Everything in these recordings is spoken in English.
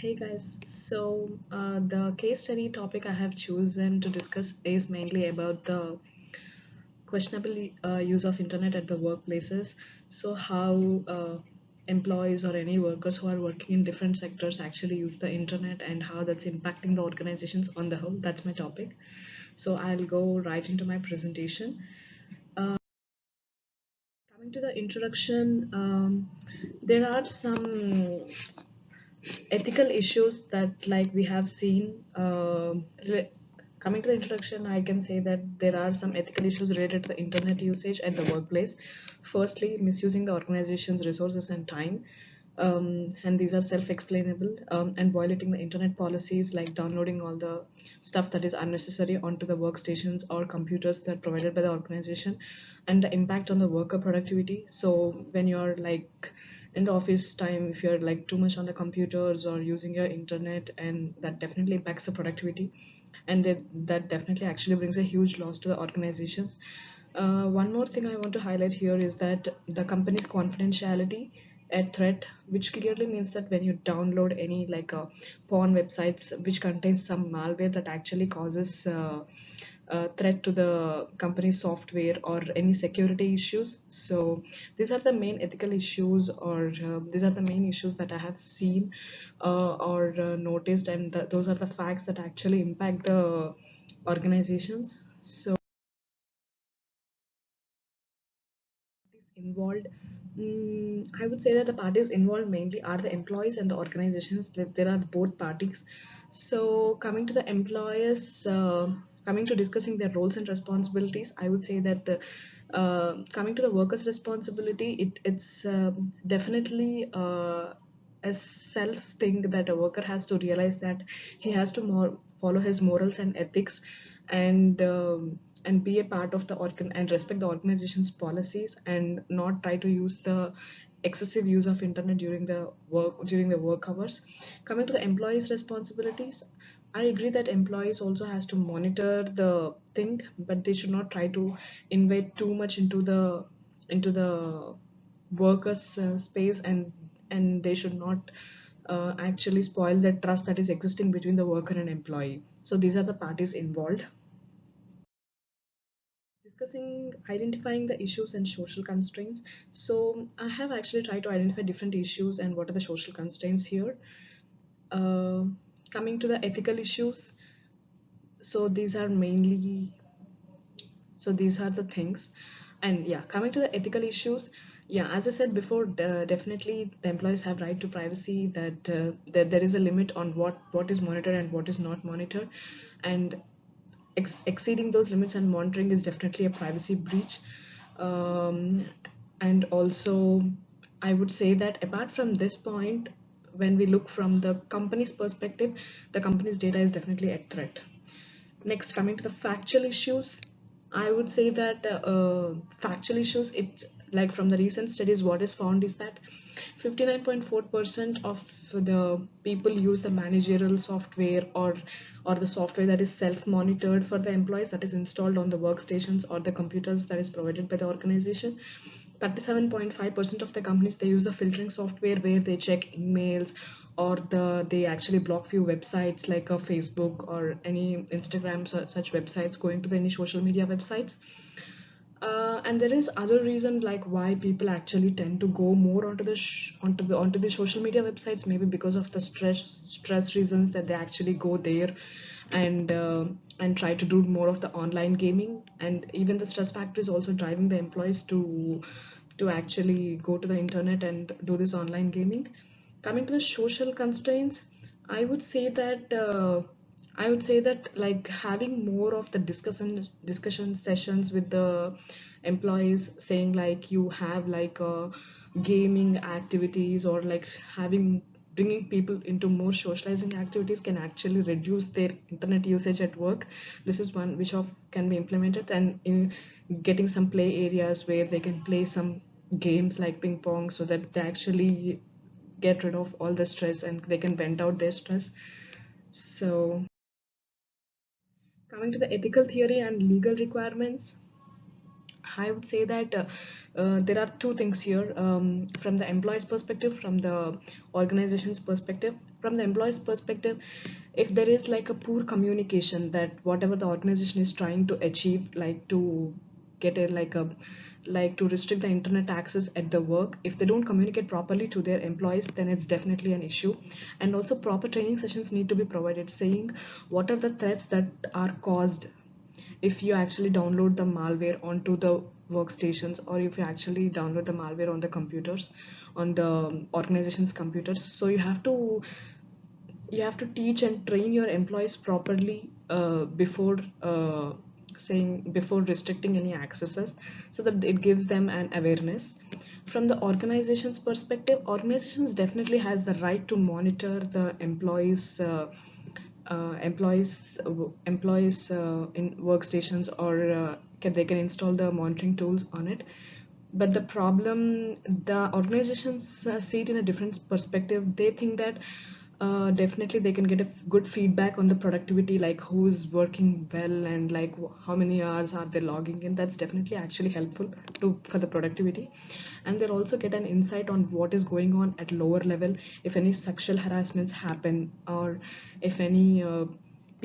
Hey guys, the case study topic I have chosen to discuss is mainly about the questionable use of internet at the workplaces. So how employees or any workers who are working in different sectors actually use the internet and how that's impacting the organizations on the whole. That's my topic. So I'll go right into my presentation. Coming to the introduction, there are some ethical issues that like we have seen coming to the introduction. I can say that there are some ethical issues related to the internet usage at the workplace. Firstly, misusing the organization's resources and time, and these are self-explainable, and violating the internet policies like downloading all the stuff that is unnecessary onto the workstations or computers that are provided by the organization, and the impact on the worker productivity. So when you're like in the office time, if you're like too much on the computers or using your internet, and that definitely impacts the productivity, and that definitely actually brings a huge loss to the organizations. One more thing I want to highlight here is that the company's confidentiality at threat, which clearly means that when you download any like porn websites which contains some malware that actually causes threat to the company's software or any security issues. So these are the main ethical issues, or these are the main issues that I have seen or noticed, and those are the facts that actually impact the organizations. So is involved. I would say that the parties involved mainly are the employees and the organizations. There are both parties. So coming to the employers, coming to discussing their roles and responsibilities, I would say that coming to the workers' responsibility, it's definitely a self thing that a worker has to realize that he has to follow his morals and ethics, and be a part of the organ and respect the organization's policies, and not try to use the excessive use of internet during the work hours. Coming to the employees responsibilities, I agree that employees also has to monitor the thing, but they should not try to invade too much into the workers space, and they should not actually spoil the trust that is existing between the worker and employee. So these are the parties involved. Discussing identifying the issues and social constraints. So I have actually tried to identify different issues and what are the social constraints here. Uh, Coming to the ethical issues, so these are mainly, so these are the things. And yeah, coming to the ethical issues, yeah, as I said before, definitely the employees have right to privacy, that there is a limit on what is monitored and what is not monitored, and exceeding those limits and monitoring is definitely a privacy breach. um, and also, I would say that apart from this point, when we look from the company's perspective, the company's data is definitely at threat. Next, coming to the factual issues, I would say that factual issues, it's like from the recent studies, what is found is that 59.4% of the people use the managerial software, or the software that is self-monitored for the employees, that is installed on the workstations or the computers that is provided by the organization. 37.5% of the companies, they use a filtering software where they check emails, or they actually block few websites like a Facebook or any Instagram, such websites, going to any social media websites. And there is other reason like why people actually tend to go more onto the social media websites, maybe because of the stress reasons that they actually go there, and try to do more of the online gaming, and even the stress factor is also driving the employees to actually go to the internet and do this online gaming. Coming to the social constraints, I would say that like having more of the discussion sessions with the employees, saying like you have like gaming activities, or like having bringing people into more socializing activities can actually reduce their internet usage at work. This is one which of can be implemented, and in getting some play areas where they can play some games like ping pong, so that they actually get rid of all the stress and they can vent out their stress. So coming to the ethical theory and legal requirements, I would say that there are two things here, from the employee's perspective, from the organization's perspective. From the employee's perspective, if there is like a poor communication that whatever the organization is trying to achieve, like to get a like to restrict the internet access at the work, if they don't communicate properly to their employees, then it's definitely an issue. And also proper training sessions need to be provided, saying what are the threats that are caused if you actually download the malware onto the workstations, or if you actually download the malware on the computers, on the organization's computers. So you have to teach and train your employees properly before restricting any accesses, so that it gives them an awareness. From the organization's perspective, organizations definitely has the right to monitor the employees in workstations, or they can install the monitoring tools on it. But the problem, the organizations see it in a different perspective. They think that definitely they can get a good feedback on the productivity, like who's working well and like how many hours are they logging in. That's definitely actually helpful for the productivity. And they'll also get an insight on what is going on at lower level, if any sexual harassments happen, or if any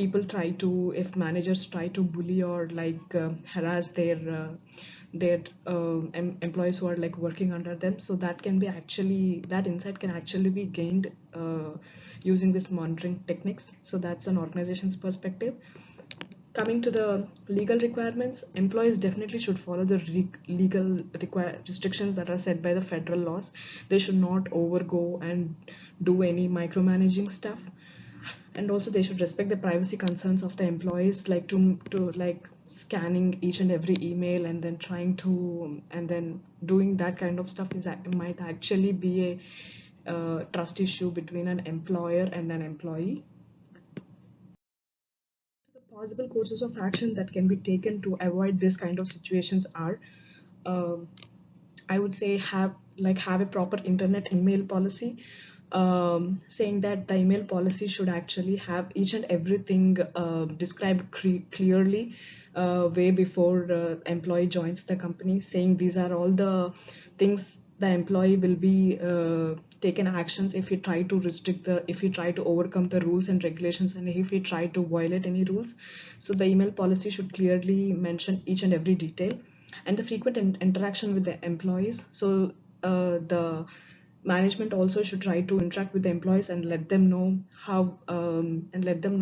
if managers try to bully or like harass their employees who are like working under them. So that insight can actually be gained using this monitoring techniques. So that's an organization's perspective. Coming to the legal requirements, employees definitely should follow the legal restrictions that are set by the federal laws. They should not overgo and do any micromanaging stuff. And also they should respect the privacy concerns of the employees, like to like scanning each and every email and then trying to and then doing that kind of stuff might actually be a trust issue between an employer and an employee. The possible courses of action that can be taken to avoid this kind of situations are, um, I would say, have a proper internet email policy, saying that the email policy should actually have each and everything described clearly way before employee joins the company, saying these are all the things the employee will be taken actions if you try to if you try to overcome the rules and regulations, and if you try to violate any rules. So the email policy should clearly mention each and every detail. And the frequent interaction with the employees. So the management also should try to interact with the employees and let them know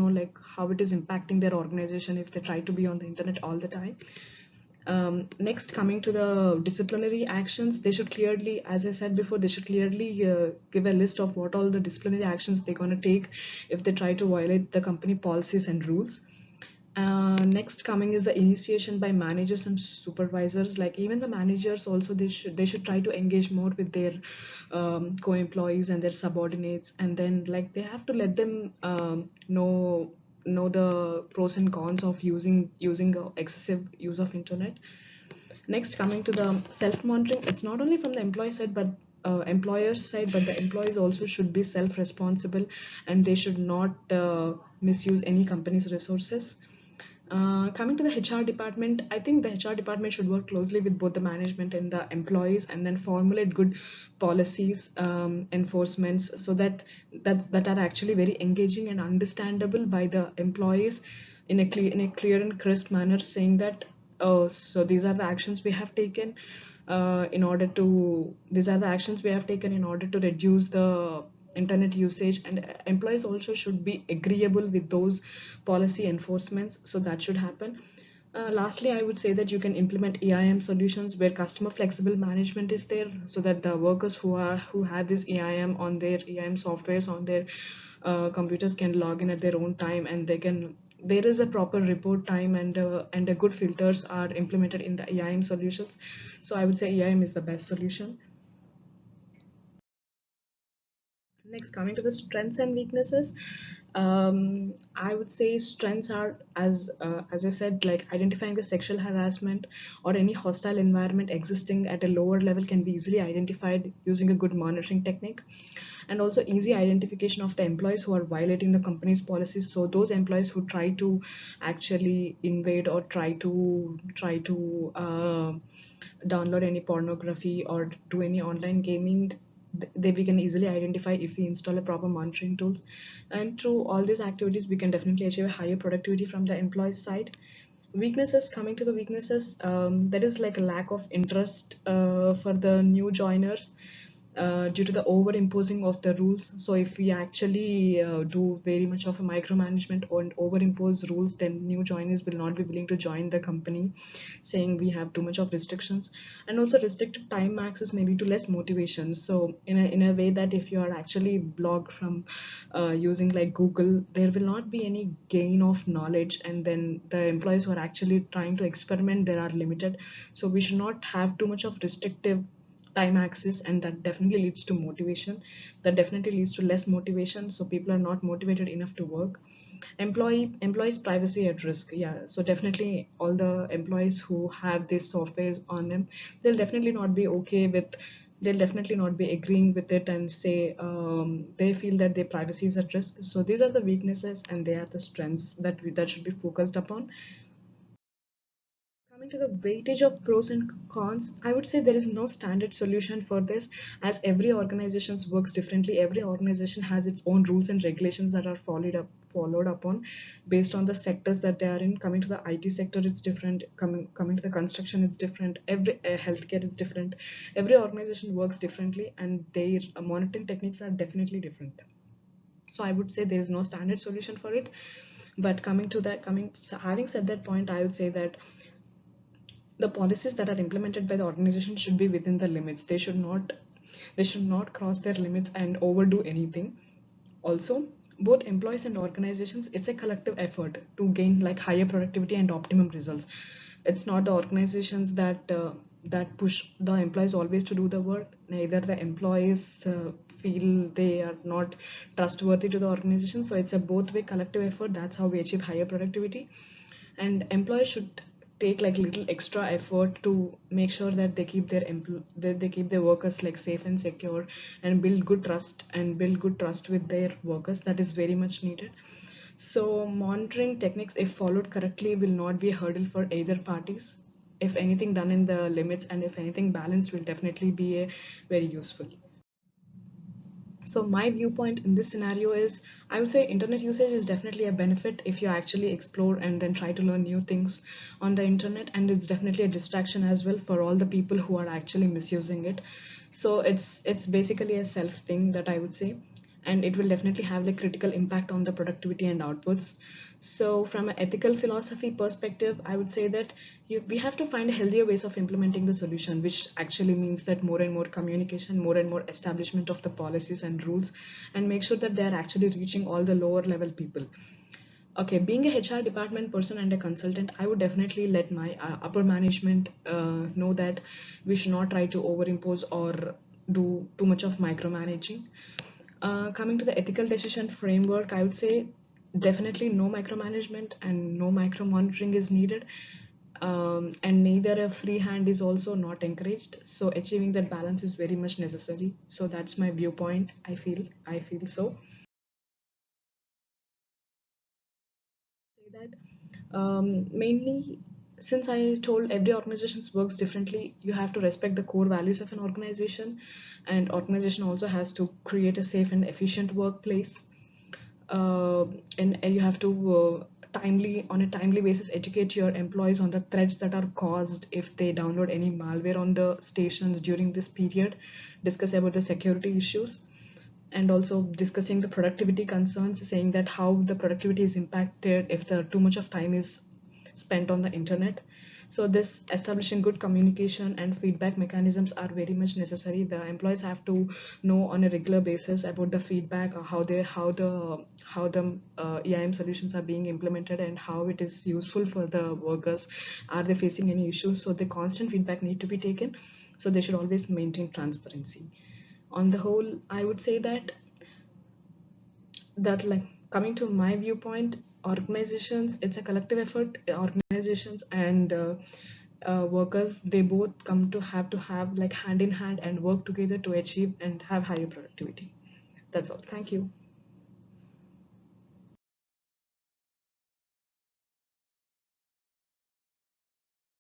like how it is impacting their organization if they try to be on the internet all the time. Next, coming to the disciplinary actions, they should clearly, as I said before, they should clearly give a list of what all the disciplinary actions they're going to take if they try to violate the company policies and rules. Next coming is the initiation by managers and supervisors. Like even the managers also, they should try to engage more with their co-employees and their subordinates, and then like they have to let them know the pros and cons of using excessive use of internet. Next, coming to the self-monitoring, it's not only from the employee side but employer's side, but the employees also should be self-responsible, and they should not misuse any company's resources. Coming to the HR department, I think the HR department should work closely with both the management and the employees, and then formulate good policies, enforcements, so that are actually very engaging and understandable by the employees in a clear and crisp manner, saying that, oh, so these are the actions we have taken in order to reduce the internet usage, and employees also should be agreeable with those policy enforcements, so that should happen. Lastly, I would say that you can implement EIM solutions where customer flexible management is there, so that the workers who have this EIM on their EIM softwares on their computers can log in at their own time, and there is a proper report time, and a good filters are implemented in the EIM solutions. So I would say EIM is the best solution. Next, coming to the strengths and weaknesses, I would say strengths are, as I said, like identifying the sexual harassment or any hostile environment existing at a lower level can be easily identified using a good monitoring technique. and also easy identification of the employees who are violating the company's policies. So those employees who try to actually invade or try to download any pornography or do any online gaming, they we can easily identify if we install a proper monitoring tools. And through all these activities we can definitely achieve a higher productivity from the employees side. Weaknesses, coming to the weaknesses, there is like a lack of interest for the new joiners due to the over imposing of the rules. So if we actually do very much of a micromanagement and over impose rules, then new joiners will not be willing to join the company, saying we have too much of restrictions. And also restricted time access may lead to less motivation. So in a way that if you are actually blocked from using like Google, there will not be any gain of knowledge, and then the employees who are actually trying to experiment, they are limited. So we should not have too much of restrictive time access, and that definitely leads to motivation, that definitely leads to less motivation, so people are not motivated enough to work. Employees privacy at risk, yeah, so definitely all the employees who have these softwares on them, they'll definitely not be okay with, they'll definitely not be agreeing with it, and say they feel that their privacy is at risk. So these are the weaknesses and they are the strengths that should be focused upon. Coming to the weightage of pros and cons, I would say there is no standard solution for this, as every organization works differently. Every organization has its own rules and regulations that are followed upon based on the sectors that they are in. Coming to the IT sector, it's different. Coming to the construction, it's different. Every healthcare is different. Every organization works differently, and their monitoring techniques are definitely different. So I would say there is no standard solution for it. But coming to that, coming so having said that point, I would say that the policies that are implemented by the organization should be within the limits. They should not cross their limits and overdo anything. Also, both employees and organizations, it's a collective effort to gain like higher productivity and optimum results. It's not the organizations that push the employees always to do the work. Neither the employees feel they are not trustworthy to the organization. So it's a both way collective effort. That's how we achieve higher productivity. And employers should take like little extra effort to make sure that they keep their workers like safe and secure, and build good trust with their workers. That is very much needed. So monitoring techniques, if followed correctly, will not be a hurdle for either parties. If anything done in the limits, and if anything balanced, will definitely be a very useful. So my viewpoint in this scenario is, I would say internet usage is definitely a benefit if you actually explore and then try to learn new things on the internet, and it's definitely a distraction as well for all the people who are actually misusing it. So it's basically a self thing that I would say, and it will definitely have like critical impact on the productivity and outputs. So from an ethical philosophy perspective, I would say that we have to find healthier ways of implementing the solution, which actually means that more and more communication, more and more establishment of the policies and rules, and make sure that they are actually reaching all the lower level people. Okay, being a HR department person and a consultant, I would definitely let my upper management know that we should not try to overimpose or do too much of micromanaging. Coming to the ethical decision framework, I would say definitely no micromanagement and no micromonitoring is needed. And neither a free hand is also not encouraged. So achieving that balance is very much necessary. So that's my viewpoint. I feel so. Say that mainly, since I told every organization works differently, you have to respect the core values of an organization, and organization also has to create a safe and efficient workplace. uh, and you have to on a timely basis educate your employees on the threats that are caused if they download any malware on the stations during this period. Discuss about the security issues, and also discussing the productivity concerns, saying that how the productivity is impacted if the too much of time is spent on the internet. So this establishing good communication and feedback mechanisms are very much necessary. The employees have to know on a regular basis about the feedback, or how the EIM solutions are being implemented and how it is useful for the workers. Are they facing any issues? So the constant feedback need to be taken. So they should always maintain transparency. On the whole, I would say that like, coming to my viewpoint, organizations, it's a collective effort. Organizations and workers, they both come to have like hand in hand and work together to achieve and have higher productivity. That's all. Thank you.